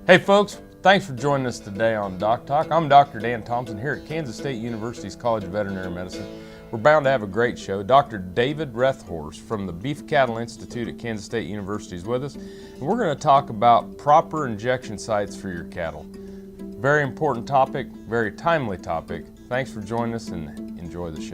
Hey folks, thanks for joining us today on DocTalk. I'm Dr. Dan Thompson here at Kansas State University's College of Veterinary Medicine. We're bound to have a great show. Dr. David Rethorst from the Beef Cattle Institute at Kansas State University is with us, and we're going to talk about proper injection sites for your cattle. Very important topic, very timely topic. Thanks for joining us and enjoy the show.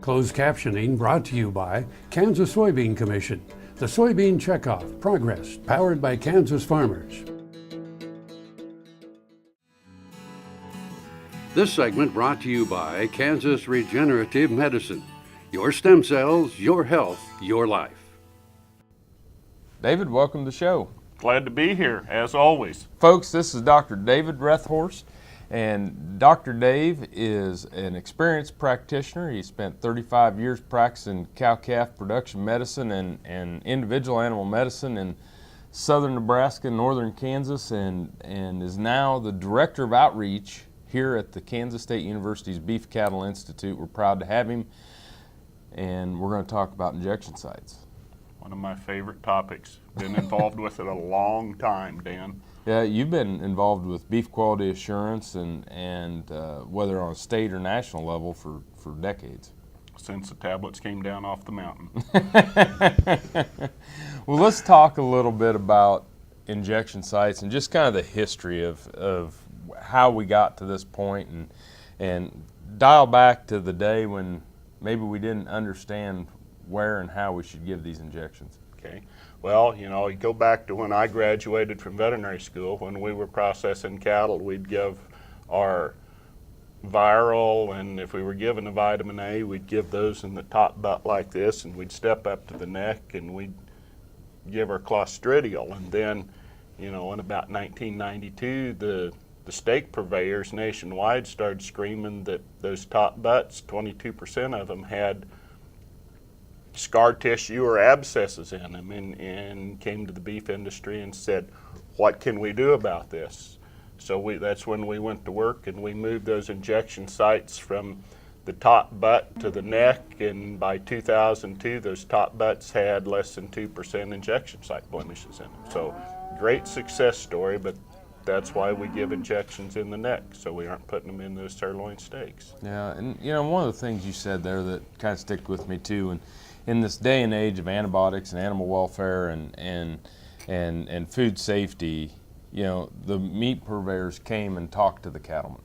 Closed captioning brought to you by Kansas Soybean Commission, the Soybean Checkoff, Progress, powered by Kansas farmers. This segment brought to you by Kansas Regenerative Medicine. Your stem cells, your health, your life. David, welcome to the show. Glad to be here, as always. Folks, this is Dr. David Rethorst, and Dr. Dave is an experienced practitioner. He spent 35 years practicing cow-calf production medicine and individual animal medicine in southern Nebraska, northern Kansas, and is now the Director of Outreach here at the Kansas State University's Beef Cattle Institute. We're proud to have him, and we're going to talk about injection sites. One of my favorite topics. Been involved with it a long time, Dan. Yeah, you've been involved with beef quality assurance and whether on a state or national level for decades. Since the tablets came down off the mountain. Well, let's talk a little bit about injection sites and just kind of the history of how we got to this point and dial back to the day when maybe we didn't understand where and how we should give these injections. Okay. Well, you go back to when I graduated from veterinary school. When we were processing cattle, we'd give our viral, and if we were given a vitamin A, we'd give those in the top butt like this, and we'd step up to the neck and we'd give our clostridial. And then, in about 1992, the steak purveyors nationwide started screaming that those top butts, 22% of them had scar tissue or abscesses in them, and came to the beef industry and said, what can we do about this? So that's when we went to work, and we moved those injection sites from the top butt to the neck, and by 2002 those top butts had less than 2% injection site blemishes in them. So great success story, but that's why we give injections in the neck, so we aren't putting them in those sirloin steaks. Yeah, and one of the things you said there that kind of stick with me too, and in this day and age of antibiotics and animal welfare and food safety, the meat purveyors came and talked to the cattlemen.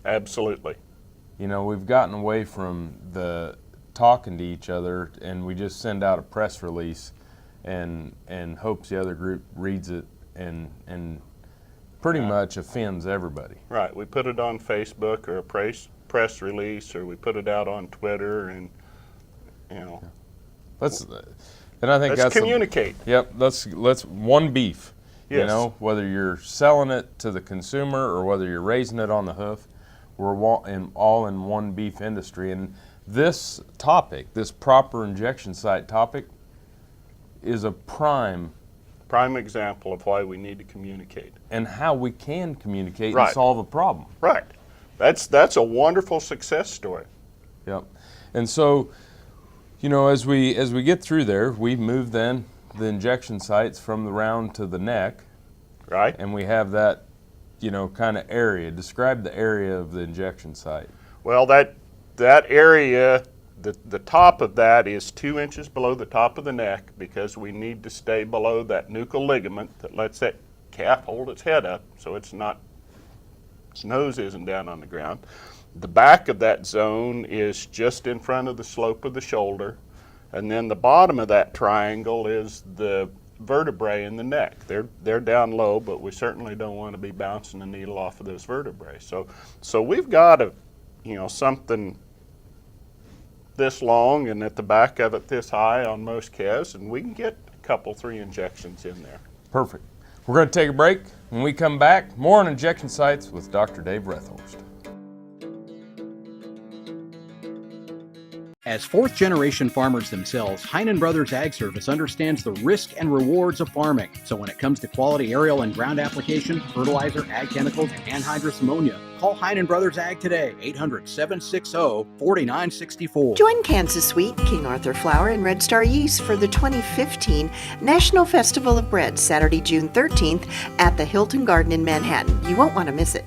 Absolutely. We've gotten away from the talking to each other, and we just send out a press release and hopes the other group reads it and pretty much offends everybody. Right. We put it on Facebook or a press release, or we put it out on Twitter, and let's communicate. Let's one beef. Yes. Whether you're selling it to the consumer or whether you're raising it on the hoof, we're all in one beef industry. And this topic, this proper injection site topic, is a prime example of why we need to communicate and how we can communicate right. and solve a problem. Right. That's a wonderful success story. Yep. And so, as we get through there, we move then the injection sites from the round to the neck. Right. And we have that, kind of area. Describe the area of the injection site. Well, that area, the top of that is 2 inches below the top of the neck, because we need to stay below that nuchal ligament that lets that calf hold its head up so its nose isn't down on the ground. The back of that zone is just in front of the slope of the shoulder, and then the bottom of that triangle is the vertebrae in the neck. They're down low, but we certainly don't want to be bouncing the needle off of those vertebrae. So we've got something this long and at the back of it this high on most calves, and we can get a couple, 3 injections in there. Perfect. We're going to take a break. When we come back, more on injection sites with Dr. Dave Rethorst. As fourth-generation farmers themselves, Heinen Brothers Ag Service understands the risk and rewards of farming. So when it comes to quality aerial and ground application, fertilizer, ag chemicals, and anhydrous ammonia, call Heinen Brothers Ag today, 800-760-4964. Join Kansas Sweet, King Arthur Flour, and Red Star Yeast for the 2015 National Festival of Bread, Saturday, June 13th at the Hilton Garden in Manhattan. You won't want to miss it.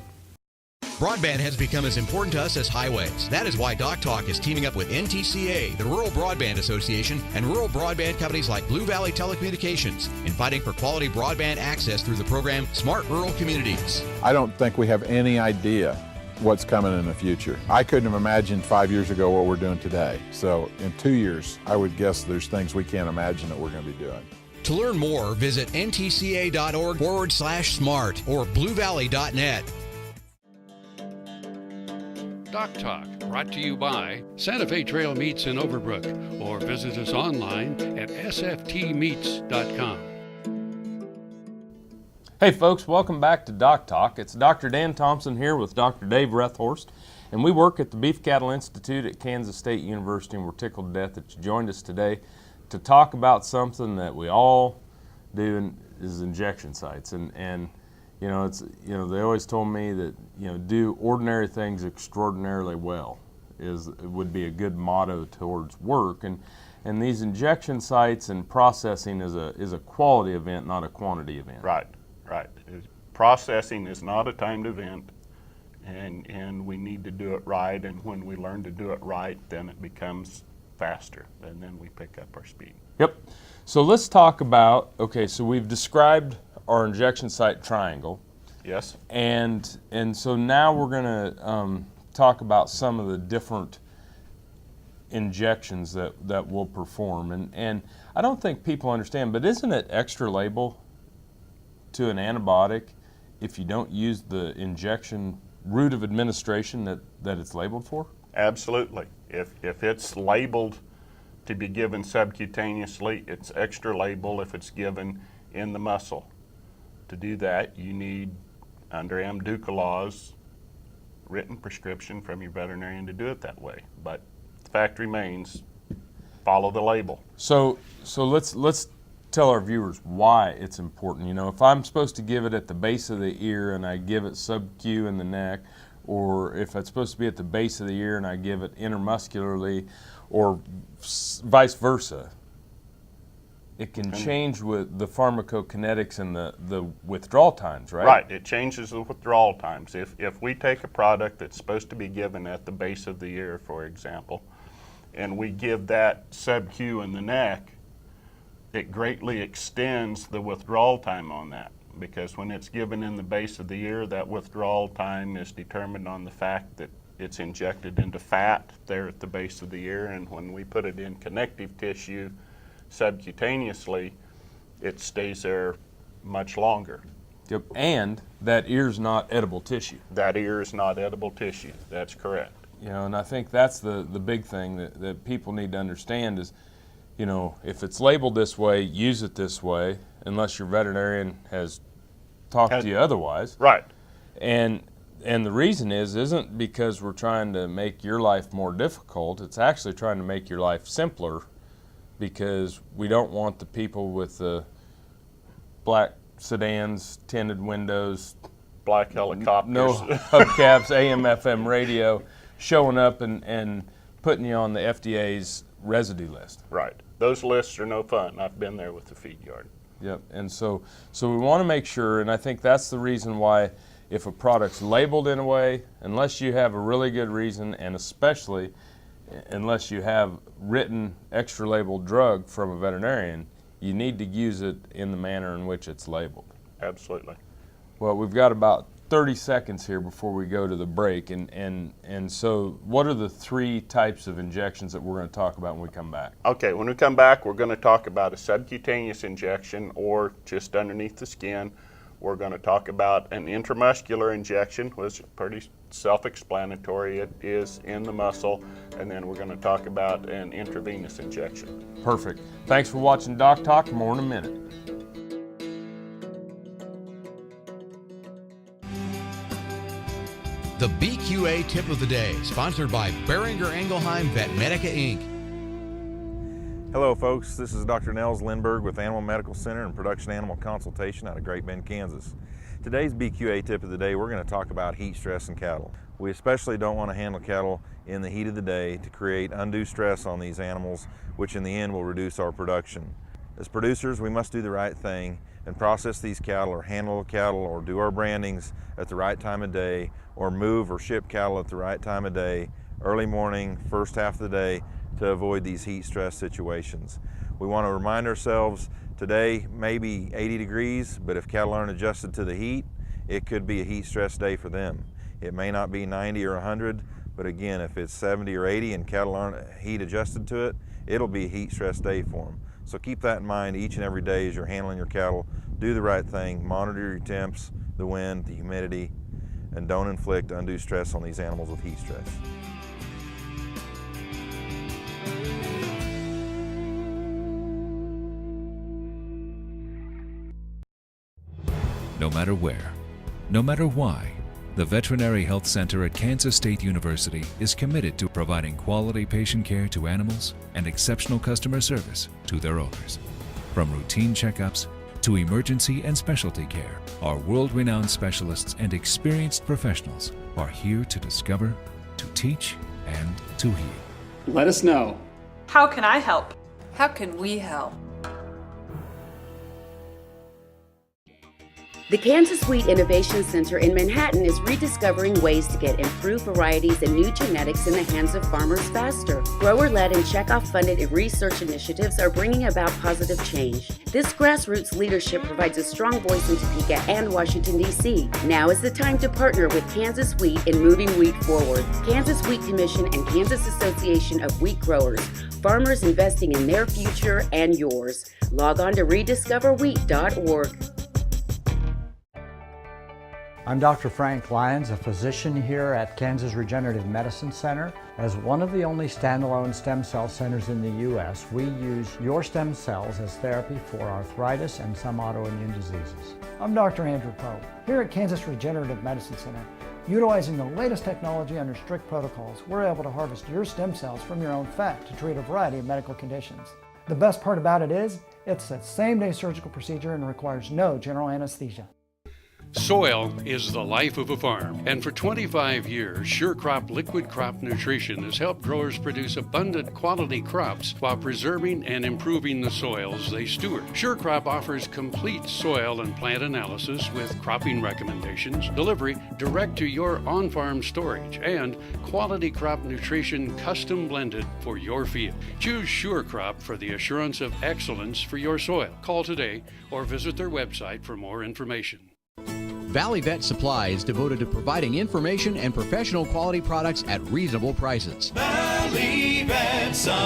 Broadband has become as important to us as highways. That is why DocTalk is teaming up with NTCA, the Rural Broadband Association, and rural broadband companies like Blue Valley Telecommunications in fighting for quality broadband access through the program Smart Rural Communities. I don't think we have any idea what's coming in the future. I couldn't have imagined 5 years ago what we're doing today. So in 2 years, I would guess there's things we can't imagine that we're going to be doing. To learn more, visit ntca.org/smart or bluevalley.net. DocTalk, brought to you by Santa Fe Trail Meats in Overbrook, or visit us online at sftmeats.com. Hey folks, welcome back to DocTalk. It's Dr. Dan Thompson here with Dr. Dave Rethorst, and we work at the Beef Cattle Institute at Kansas State University, and we're tickled to death that you joined us today to talk about something that we all do, is injection sites. And you know, it's, you know, they always told me that, you know, do ordinary things extraordinarily well would be a good motto towards work. And these injection sites and processing is a quality event, not a quantity event. Right. Processing is not a timed event, and we need to do it right. And when we learn to do it right, then it becomes faster, and then we pick up our speed. Yep. So let's talk about, okay, so we've described our injection site triangle. Yes. And so now we're going to talk about some of the different injections that we'll perform. And I don't think people understand, but isn't it extra label to an antibiotic if you don't use the injection route of administration that it's labeled for? Absolutely. If it's labeled to be given subcutaneously, it's extra label if it's given in the muscle. To do that, you need, under AMDUCA laws, written prescription from your veterinarian to do it that way. But the fact remains, follow the label. So let's tell our viewers why it's important. You know, if I'm supposed to give it at the base of the ear and I give it sub-Q in the neck, or if it's supposed to be at the base of the ear and I give it intermuscularly, or vice versa, it can change with the pharmacokinetics and the withdrawal times, right? Right, it changes the withdrawal times. If we take a product that's supposed to be given at the base of the ear, for example, and we give that sub-Q in the neck, it greatly extends the withdrawal time on that, because when it's given in the base of the ear, that withdrawal time is determined on the fact that it's injected into fat there at the base of the ear, and when we put it in connective tissue subcutaneously, it stays there much longer. Yep, and that ear's not edible tissue. That ear is not edible tissue, that's correct. You know, and I think that's the big thing that people need to understand is, you know, if it's labeled this way, use it this way, unless your veterinarian has talked to you otherwise. Right. And the reason isn't because we're trying to make your life more difficult, it's actually trying to make your life simpler, because we don't want the people with the black sedans, tinted windows, Black helicopters. no hubcaps, AM, FM radio, showing up and putting you on the FDA's residue list. Right. Those lists are no fun. I've been there with the feed yard. Yep. And so we want to make sure, and I think that's the reason why, if a product's labeled in a way, unless you have a really good reason, and especially unless you have written extra labeled drug from a veterinarian, you need to use it in the manner in which it's labeled. Absolutely. Well, we've got about 30 seconds here before we go to the break, and so what are the three types of injections that we're going to talk about when we come back? Okay, when we come back, we're going to talk about a subcutaneous injection or just underneath the skin. We're going to talk about an intramuscular injection, which is pretty self-explanatory. It is in the muscle. And then we're going to talk about an intravenous injection. Perfect. Thanks for watching DocTalk. More in a minute. The BQA Tip of the Day, sponsored by Beringer Engelheim Vet Medica Inc. Hello folks, this is Dr. Nels Lindberg with Animal Medical Center and Production Animal Consultation out of Great Bend, Kansas. Today's BQA Tip of the Day, we're going to talk about heat stress in cattle. We especially don't want to handle cattle in the heat of the day to create undue stress on these animals, which in the end will reduce our production. As producers, we must do the right thing and process these cattle or handle cattle or do our brandings at the right time of day or move or ship cattle at the right time of day, early morning, first half of the day, to avoid these heat stress situations. We want to remind ourselves today may be 80 degrees, but if cattle aren't adjusted to the heat, it could be a heat stress day for them. It may not be 90 or 100, but again, if it's 70 or 80 and cattle aren't heat adjusted to it, it'll be a heat stress day for them. So keep that in mind each and every day as you're handling your cattle. Do the right thing, monitor your temps, the wind, the humidity, and don't inflict undue stress on these animals with heat stress. No matter where, no matter why, the Veterinary Health Center at Kansas State University is committed to providing quality patient care to animals and exceptional customer service to their owners. From routine checkups to emergency and specialty care, our world-renowned specialists and experienced professionals are here to discover, to teach, and to heal. Let us know. How can I help? How can we help? The Kansas Wheat Innovation Center in Manhattan is rediscovering ways to get improved varieties and new genetics in the hands of farmers faster. Grower-led and checkoff-funded research initiatives are bringing about positive change. This grassroots leadership provides a strong voice in Topeka and Washington, D.C. Now is the time to partner with Kansas Wheat in moving wheat forward. Kansas Wheat Commission and Kansas Association of Wheat Growers. Farmers investing in their future and yours. Log on to rediscoverwheat.org. I'm Dr. Frank Lyons, a physician here at Kansas Regenerative Medicine Center. As one of the only standalone stem cell centers in the U.S., we use your stem cells as therapy for arthritis and some autoimmune diseases. I'm Dr. Andrew Pope, here at Kansas Regenerative Medicine Center. Utilizing the latest technology under strict protocols, we're able to harvest your stem cells from your own fat to treat a variety of medical conditions. The best part about it is, it's a same-day surgical procedure and requires no general anesthesia. Soil is the life of a farm, and for 25 years, SureCrop Liquid Crop Nutrition has helped growers produce abundant quality crops while preserving and improving the soils they steward. SureCrop offers complete soil and plant analysis with cropping recommendations, delivery direct to your on-farm storage, and quality crop nutrition custom blended for your field. Choose SureCrop for the assurance of excellence for your soil. Call today or visit their website for more information. Valley Vet Supply is devoted to providing information and professional quality products at reasonable prices. Valley Vet Supply.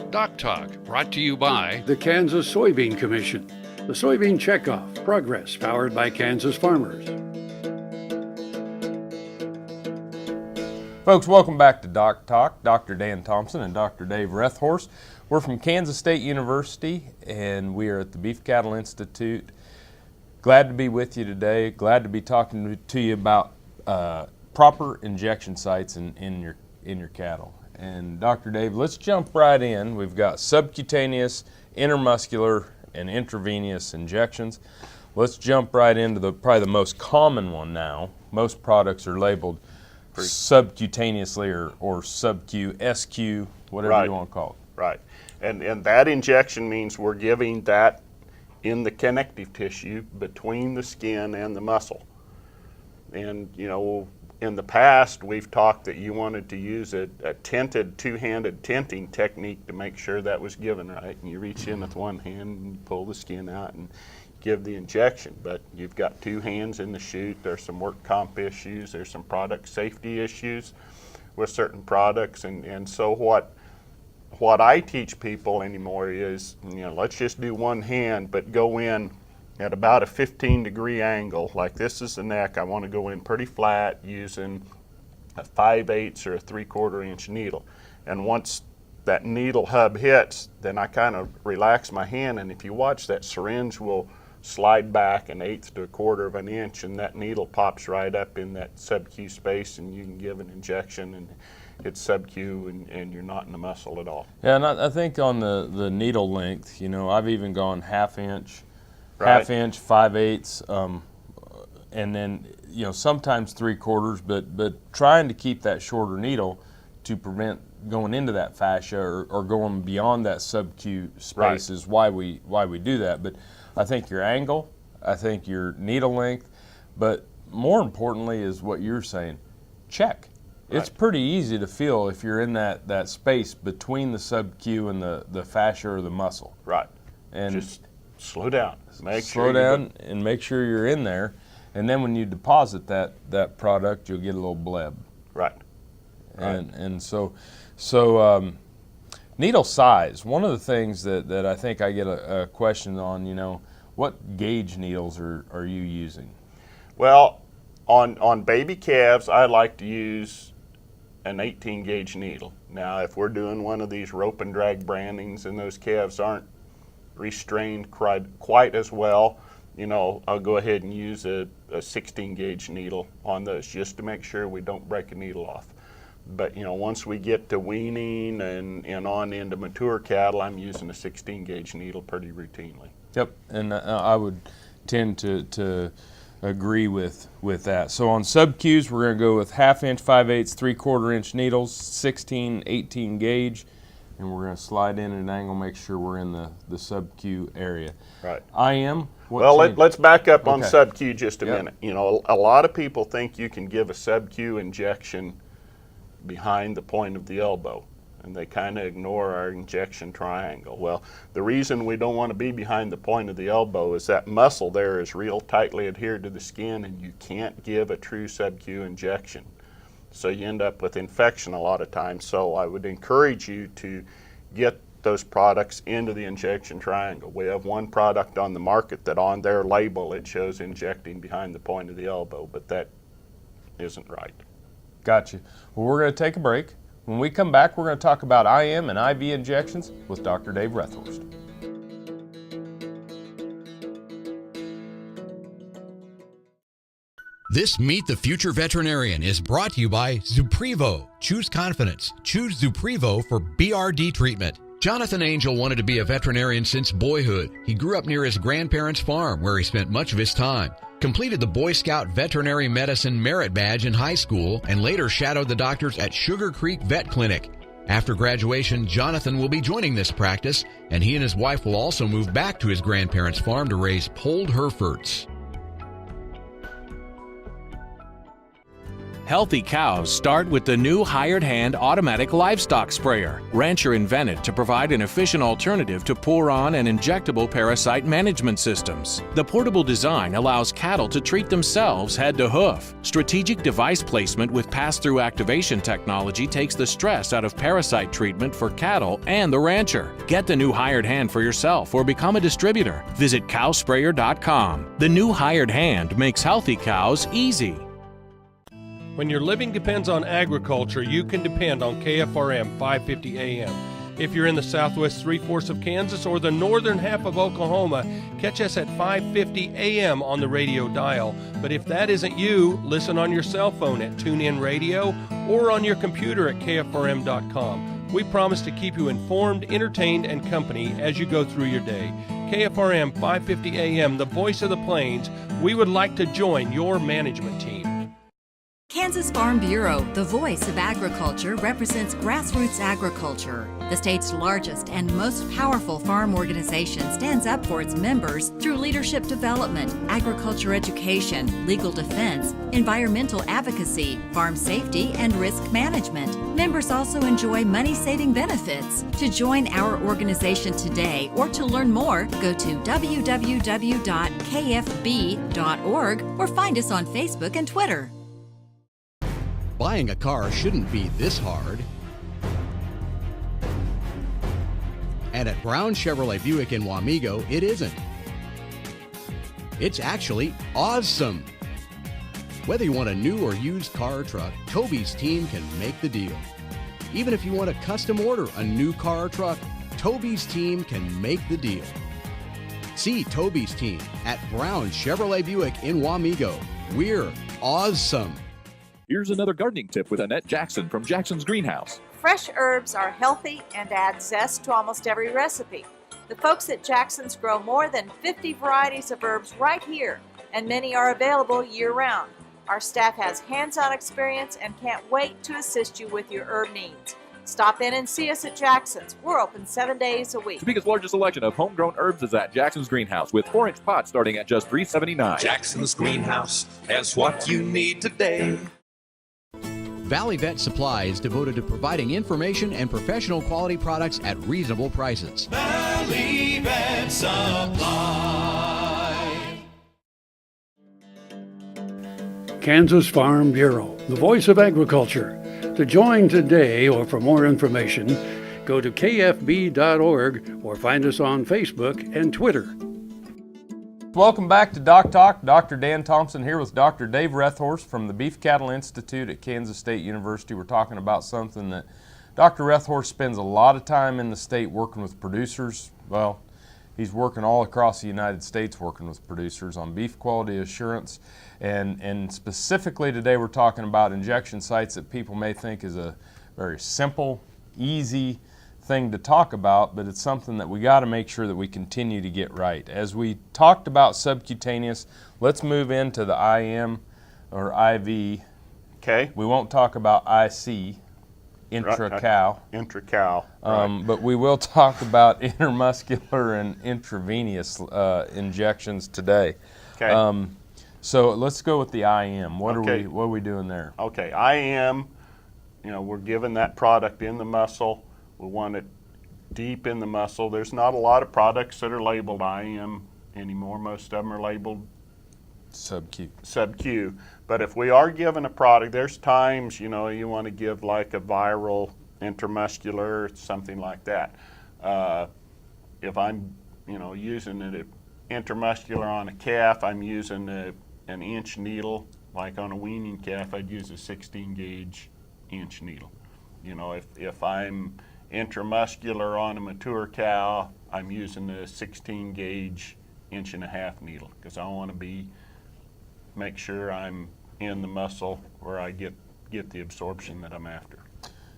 DocTalk, brought to you by the Kansas Soybean Commission. The Soybean Checkoff, progress powered by Kansas farmers. Folks, welcome back to DocTalk. Dr. Dan Thompson and Dr. Dave Rethorst. We're from Kansas State University, and we are at the Beef Cattle Institute. Glad to be with you today. Glad to be talking to you about proper injection sites in your cattle. And Dr. Dave, let's jump right in. We've got subcutaneous, intermuscular, and intravenous injections. Let's jump right into probably the most common one now. Most products are labeled subcutaneously or sub-Q, SQ, whatever you want to call it. Right. And that injection means we're giving that in the connective tissue between the skin and the muscle. And, you know, in the past, we've talked that you wanted to use a tented, two-handed tenting technique to make sure that was given right. And you reach in with one hand and pull the skin out and give the injection. But you've got two hands in the chute. There's some work comp issues. There's some product safety issues with certain products. And so what I teach people anymore is, you know, let's just do one hand, but go in at about a 15-degree angle. Like this is the neck. I want to go in pretty flat using a 5/8 or a 3/4 inch needle. And once that needle hub hits, then I kind of relax my hand, and if you watch, that syringe will slide back 1/8 to 1/4 of an inch, and that needle pops right up in that sub-Q space, and you can give an injection, and it's sub-Q, and you're not in the muscle at all. Yeah, and I think on the needle length, you know, I've even gone 1/2 inch, Right. 1/2 inch, 5/8, and then, you know, sometimes 3/4, but trying to keep that shorter needle to prevent going into that fascia or going beyond that sub-Q space Right. is why we do that. But I think your angle, I think your needle length, but more importantly is what you're saying, check. It's Right. pretty easy to feel if you're in that space between the sub-Q and the fascia or the muscle. Right. And just slow down. slow down and make sure you're in there. And then when you deposit that product, you'll get a little bleb. Right. And so needle size. One of the things that I think I get a question on, you know, what gauge needles are you using? Well, on baby calves, I like to use an 18 gauge needle. Now, if we're doing one of these rope and drag brandings and those calves aren't restrained quite as well, you know, I'll go ahead and use a 16 gauge needle on those just to make sure we don't break a needle off. But, you know, once we get to weaning and on into mature cattle, I'm using a 16 gauge needle pretty routinely. Yep, and I would tend to agree with that. So on sub-Qs, we're going to go with 1/2 inch, 5/8, 3/4 inch needles, 16, 18 gauge, and we're going to slide in at an angle, make sure we're in the sub-Q area. Right. IM? Well, let's back up on Okay. sub-Q just a Yep. minute. You know, a lot of people think you can give a sub-Q injection behind the point of the elbow, and they kind of ignore our injection triangle. Well, the reason we don't want to be behind the point of the elbow is that muscle there is real tightly adhered to the skin, and you can't give a true sub-Q injection. So you end up with infection a lot of times. So I would encourage you to get those products into the injection triangle. We have one product on the market that on their label it shows injecting behind the point of the elbow, but that isn't right. Gotcha. Well, we're going to take a break. When we come back, we're going to talk about IM and IV injections with Dr. Dave Rethorst. This Meet the Future Veterinarian is brought to you by Zuprevo. Choose confidence. Choose Zuprevo for BRD treatment. Jonathan Angel wanted to be a veterinarian since boyhood. He grew up near his grandparents' farm where he spent much of his time. Completed the Boy Scout Veterinary Medicine Merit Badge in high school and later shadowed the doctors at Sugar Creek Vet Clinic. After graduation, Jonathan will be joining this practice, and he and his wife will also move back to his grandparents' farm to raise polled Herefords. Healthy cows start with the new hired hand automatic livestock sprayer. Rancher invented to provide an efficient alternative to pour-on and injectable parasite management systems. The portable design allows cattle to treat themselves head to hoof. Strategic device placement with pass-through activation technology takes the stress out of parasite treatment for cattle and the rancher. Get the new hired hand for yourself or become a distributor. Visit cowsprayer.com. The new hired hand makes healthy cows easy. When your living depends on agriculture, you can depend on KFRM 550 AM. If you're in the southwest three-fourths of Kansas or the northern half of Oklahoma, catch us at 550 AM on the radio dial. But if that isn't you, listen on your cell phone at TuneIn Radio or on your computer at KFRM.com. We promise to keep you informed, entertained, and company as you go through your day. KFRM 550 AM, the voice of the plains. We would like to join your management team. Kansas Farm Bureau, the voice of agriculture, represents grassroots agriculture. The state's largest and most powerful farm organization stands up for its members through leadership development, agriculture education, legal defense, environmental advocacy, farm safety, and risk management. Members also enjoy money-saving benefits. To join our organization today or to learn more, go to www.kfb.org or find us on Facebook and Twitter. Buying a car shouldn't be this hard. And at Brown Chevrolet Buick in Wamego, it isn't. It's actually awesome. Whether you want a new or used car or truck, Toby's team can make the deal. Even if you want to custom order a new car or truck, Toby's team can make the deal. See Toby's team at Brown Chevrolet Buick in Wamego. We're awesome. Here's another gardening tip with Annette Jackson from Jackson's Greenhouse. Fresh herbs are healthy and add zest to almost every recipe. The folks at Jackson's grow more than 50 varieties of herbs right here, and many are available year-round. Our staff has hands-on experience and can't wait to assist you with your herb needs. Stop in and see us at Jackson's. We're open 7 days a week. The biggest, largest selection of homegrown herbs is at Jackson's Greenhouse, with 4-inch pots starting at just $3.79. Jackson's Greenhouse has what you need today. Valley Vet Supply is devoted to providing information and professional quality products at reasonable prices. Valley Vet Supply. Kansas Farm Bureau, the voice of agriculture. To join today or for more information, go to kfb.org or find us on Facebook and Twitter. Welcome back to DocTalk. Dr. Dan Thompson here with Dr. Dave Rethorst from the Beef Cattle Institute at Kansas State University. We're talking about something that Dr. Rethorst spends a lot of time in the state working with producers. Well, he's working all across the United States working with producers on beef quality assurance. And specifically today we're talking about injection sites that people may think is a very simple, easy thing to talk about, but it's something that we got to make sure that we continue to get right. As we talked about subcutaneous, let's move into the IM or IV. Okay. We won't talk about IC, intra-cow. Intra-cow. Right. But we will talk about intermuscular and intravenous injections today. Okay. So let's go with the IM. What are we doing there? Okay, IM, we're giving that product in the muscle. We want it deep in the muscle. There's not a lot of products that are labeled IM anymore. Most of them are labeled sub-Q. But if we are given a product, there's times, you want to give like a viral intramuscular, something like that. If I'm, using it intramuscular on a calf, I'm using an inch needle. Like on a weaning calf, I'd use a 16 gauge inch needle. If I'm intramuscular on a mature cow, I'm using a 16 gauge 1.5-inch needle because I want to make sure I'm in the muscle where I get the absorption that I'm after.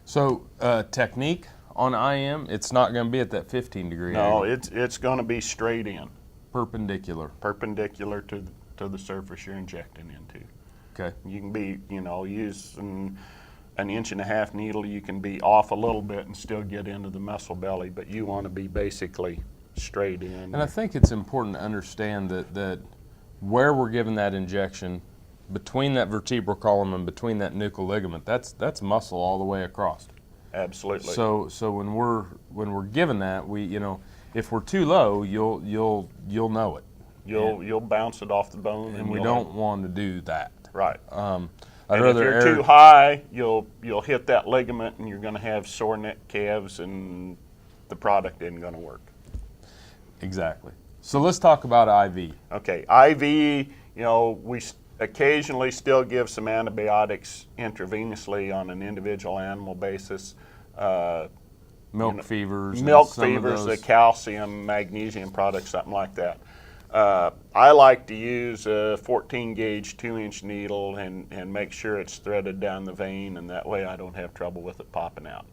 So technique on IM, it's not going to be at that 15-degree angle. No, it's going to be straight in. Perpendicular. Perpendicular to the surface you're injecting into. Okay. You can be, using an 1.5-inch needle, you can be off a little bit and still get into the muscle belly, but you want to be basically straight in. And I think it's important to understand that where we're giving that injection, between that vertebral column and between that nuchal ligament, that's muscle all the way across. Absolutely. So when we're given that, if we're too low, you'll know it. You'll bounce it off the bone, and we don't want to do that. Right. I'd and rather if you're too high, you'll hit that ligament, and you're going to have sore neck calves, and the product isn't going to work. Exactly. So let's talk about IV. Okay, IV. We occasionally still give some antibiotics intravenously on an individual animal basis. Milk fevers. The calcium, magnesium products, something like that. I like to use a 14 gauge 2-inch needle and make sure it's threaded down the vein, and that way I don't have trouble with it popping out.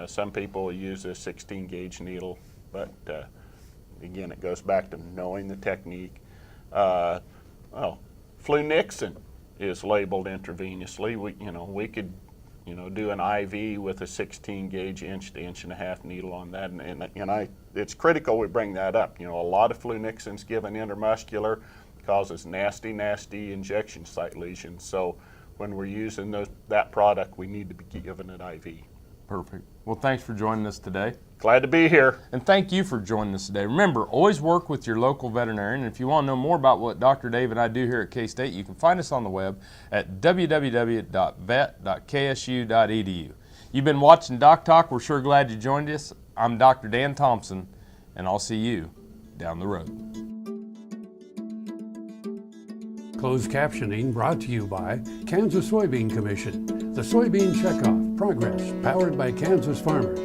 Some people use a 16 gauge needle, but again, it goes back to knowing the technique. Flunixin is labeled intravenously. We could do an IV with a 16 gauge 1 to 1.5-inch needle on that, and it's critical we bring that up. A lot of flunixin's given intramuscular, causes nasty injection site lesions. So when we're using that product, we need to be giving it IV. Perfect. Well, thanks for joining us today. Glad to be here. And thank you for joining us today. Remember, always work with your local veterinarian. And if you want to know more about what Dr. Dave and I do here at K-State, you can find us on the web at www.vet.ksu.edu. You've been watching DocTalk. We're sure glad you joined us. I'm Dr. Dan Thompson, and I'll see you down the road. Closed captioning brought to you by Kansas Soybean Commission. The Soybean Checkoff. Progress powered by Kansas farmers.